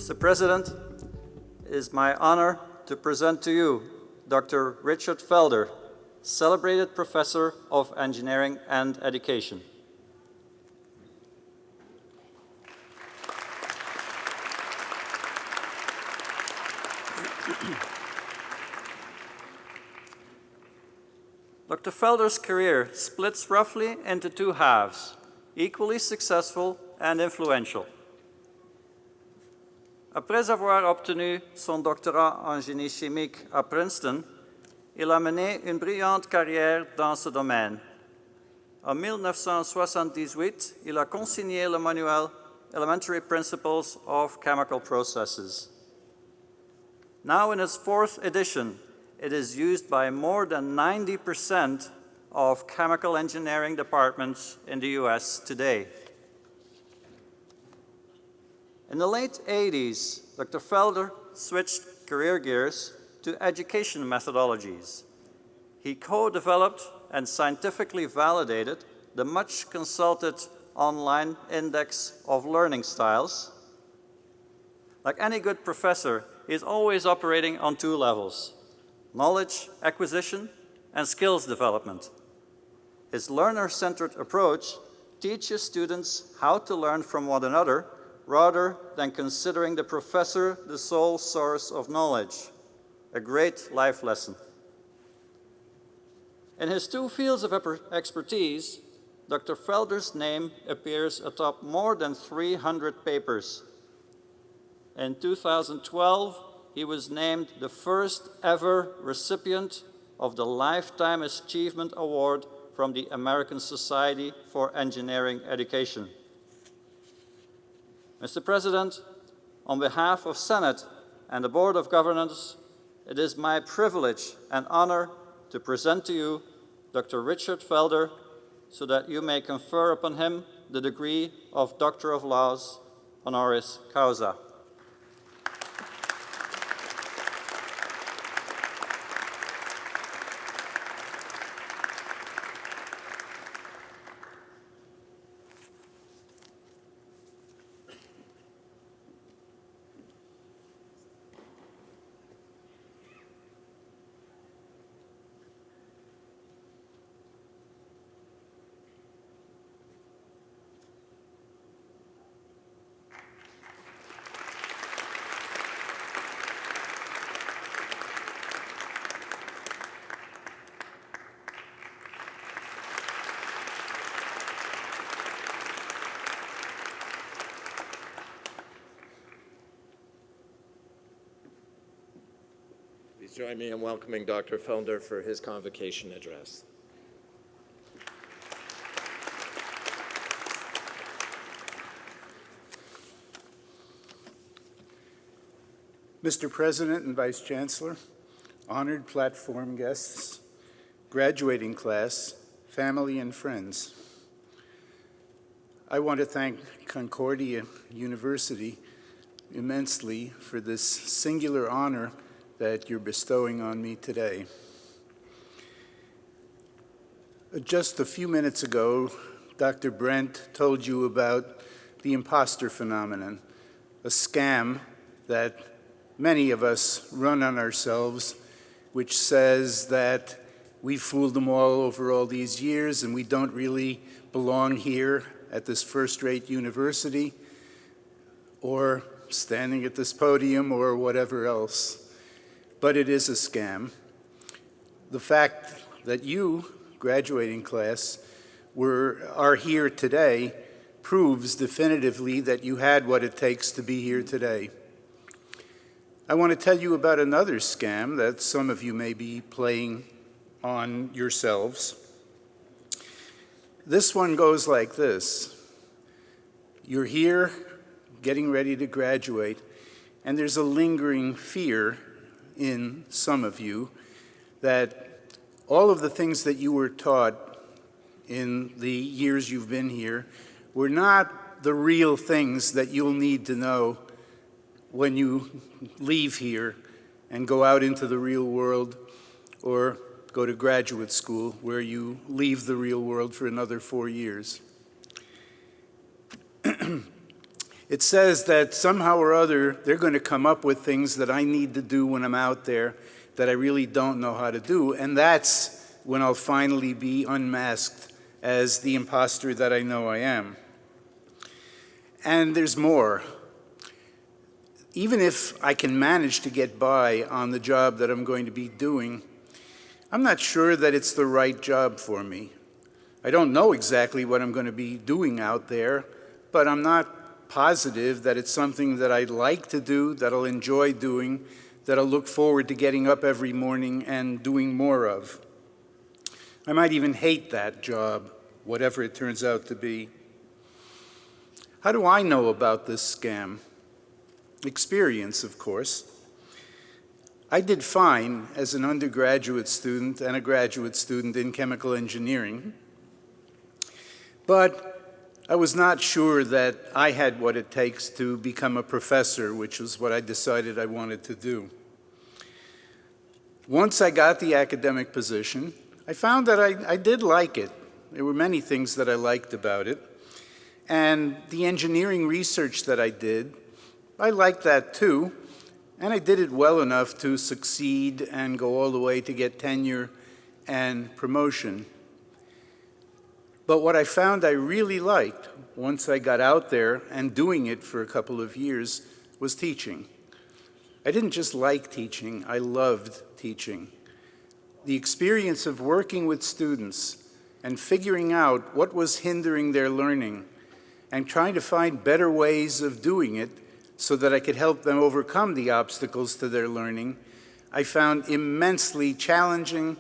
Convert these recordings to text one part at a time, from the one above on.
Mr. President, it is my honor to present to you Dr. Richard Felder, celebrated Professor of Engineering and Education. Dr. Felder's career splits roughly into two halves, equally successful and influential. Après avoir obtenu son doctorat en génie chimique à Princeton, il a mené une brillante carrière dans ce domaine. En 1978, il a consigné le manuel Elementary Principles of Chemical Processes. Now in its fourth edition, it is used by more than 90% of chemical engineering departments in the US today. In the late 80s, Dr. Felder switched career gears to education methodologies. He co-developed and scientifically validated the much consulted online index of learning styles. Like any good professor, he is always operating on two levels: knowledge acquisition and skills development. His learner-centered approach teaches students how to learn from one another rather than considering the professor the sole source of knowledge. A great life lesson. In his two fields of expertise, Dr. Felder's name appears atop more than 300 papers. In 2012, he was named the first ever recipient of the Lifetime Achievement Award from the American Society for Engineering Education. Mr. President, on behalf of Senate and the Board of Governors, it is my privilege and honor to present to you Dr. Richard Felder so that you may confer upon him the degree of Doctor of Laws, honoris causa. Join me in welcoming Dr. Felder for his convocation address. Mr. President and Vice Chancellor, honored platform guests, graduating class, family and friends, I want to thank Concordia University immensely for this singular honor that you're bestowing on me today. Just a few minutes ago, Dr. Brent told you about the imposter phenomenon, a scam that many of us run on ourselves, which says that we fooled them all over all these years and we don't really belong here at this first-rate university or standing at this podium or whatever else. But it is a scam. The fact that you, graduating class, are here today proves definitively that you had what it takes to be here today. I want to tell you about another scam that some of you may be playing on yourselves. This one goes like this. You're here, getting ready to graduate, and there's a lingering fear in some of you that all of the things that you were taught in the years you've been here were not the real things that you'll need to know when you leave here and go out into the real world or go to graduate school where you leave the real world for another 4 years. It says that somehow or other they're going to come up with things that I need to do when I'm out there that I really don't know how to do, and that's when I'll finally be unmasked as the imposter that I know I am. And there's more. Even if I can manage to get by on the job that I'm going to be doing, I'm not sure that it's the right job for me. I don't know exactly what I'm going to be doing out there, but I'm not positive that it's something that I'd like to do, that I'll enjoy doing, that I'll look forward to getting up every morning and doing more of. I might even hate that job, whatever it turns out to be. How do I know about this scam? Experience, of course. I did fine as an undergraduate student and a graduate student in chemical engineering, but I was not sure that I had what it takes to become a professor, which was what I decided I wanted to do. Once I got the academic position, I found that I did like it. There were many things that I liked about it. And the engineering research that I did, I liked that too. And I did it well enough to succeed and go all the way to get tenure and promotion. But what I found I really liked once I got out there and doing it for a couple of years was teaching. I didn't just like teaching, I loved teaching. The experience of working with students and figuring out what was hindering their learning and trying to find better ways of doing it so that I could help them overcome the obstacles to their learning, I found immensely challenging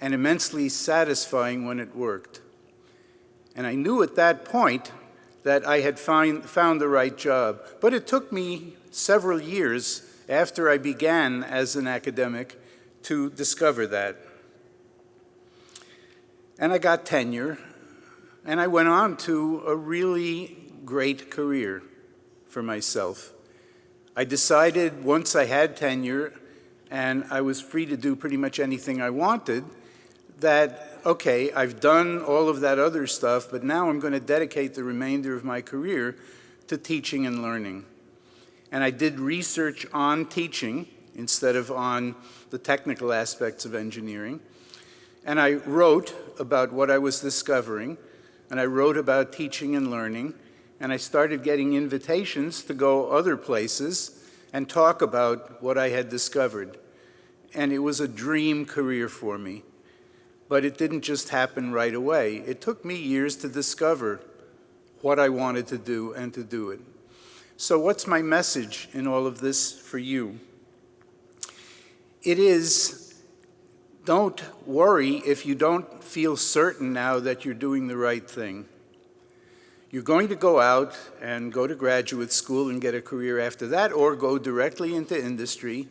and immensely satisfying when it worked. And I knew at that point that I had found the right job. But it took me several years after I began as an academic to discover that. And I got tenure, and I went on to a really great career for myself. I decided once I had tenure and I was free to do pretty much anything I wanted, that, okay, I've done all of that other stuff, but now I'm going to dedicate the remainder of my career to teaching and learning. And I did research on teaching instead of on the technical aspects of engineering. And I wrote about what I was discovering, and I wrote about teaching and learning, and I started getting invitations to go other places and talk about what I had discovered. And it was a dream career for me. But it didn't just happen right away. It took me years to discover what I wanted to do and to do it. So what's my message in all of this for you? It is, don't worry if you don't feel certain now that you're doing the right thing. You're going to go out and go to graduate school and get a career after that, or go directly into industry.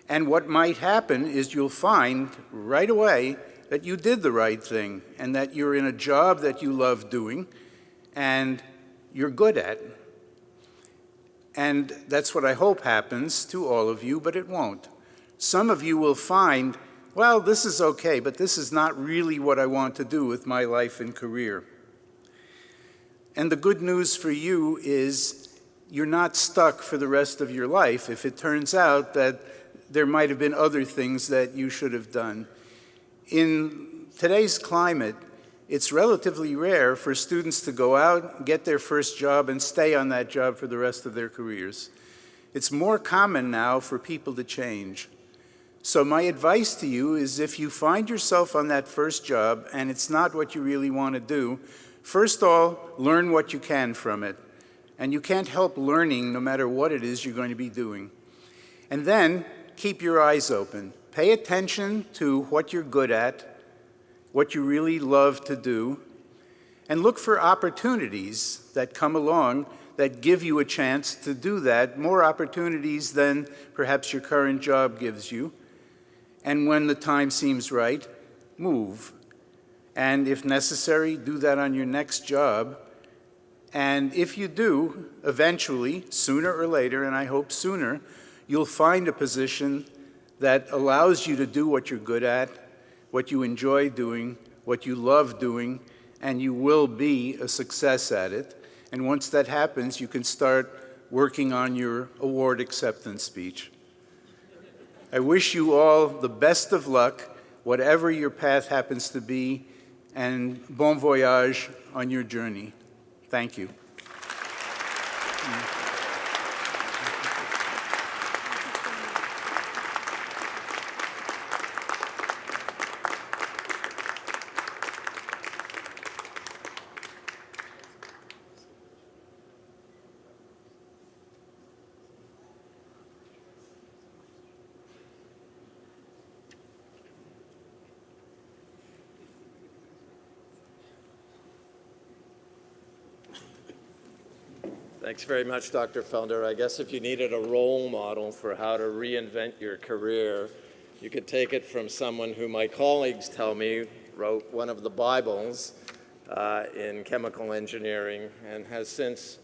And what might happen is you'll find right away that you did the right thing and that you're in a job that you love doing and you're good at. And that's what I hope happens to all of you, but it won't. Some of you will find, well, this is okay, but this is not really what I want to do with my life and career. And the good news for you is you're not stuck for the rest of your life if it turns out that there might have been other things that you should have done. In today's climate, it's relatively rare for students to go out, get their first job, and stay on that job for the rest of their careers. It's more common now for people to change. So my advice to you is if you find yourself on that first job and it's not what you really want to do, first of all, learn what you can from it. And you can't help learning no matter what it is you're going to be doing. And then keep your eyes open. Pay attention to what you're good at, what you really love to do, and look for opportunities that come along that give you a chance to do that, more opportunities than perhaps your current job gives you. And when the time seems right, move. And if necessary, do that on your next job. And if you do, eventually, sooner or later, and I hope sooner, you'll find a position that allows you to do what you're good at, what you enjoy doing, what you love doing, and you will be a success at it. And once that happens, you can start working on your award acceptance speech. I wish you all the best of luck, whatever your path happens to be, and bon voyage on your journey. Thank you. Thanks very much, Dr. Felder. I guess if you needed a role model for how to reinvent your career, you could take it from someone who my colleagues tell me wrote one of the Bibles in chemical engineering and has since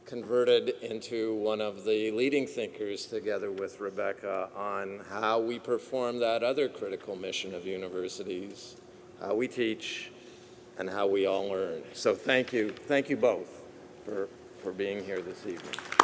converted into one of the leading thinkers together with Rebecca on how we perform that other critical mission of universities, how we teach, and how we all learn. So thank you both for being here this evening.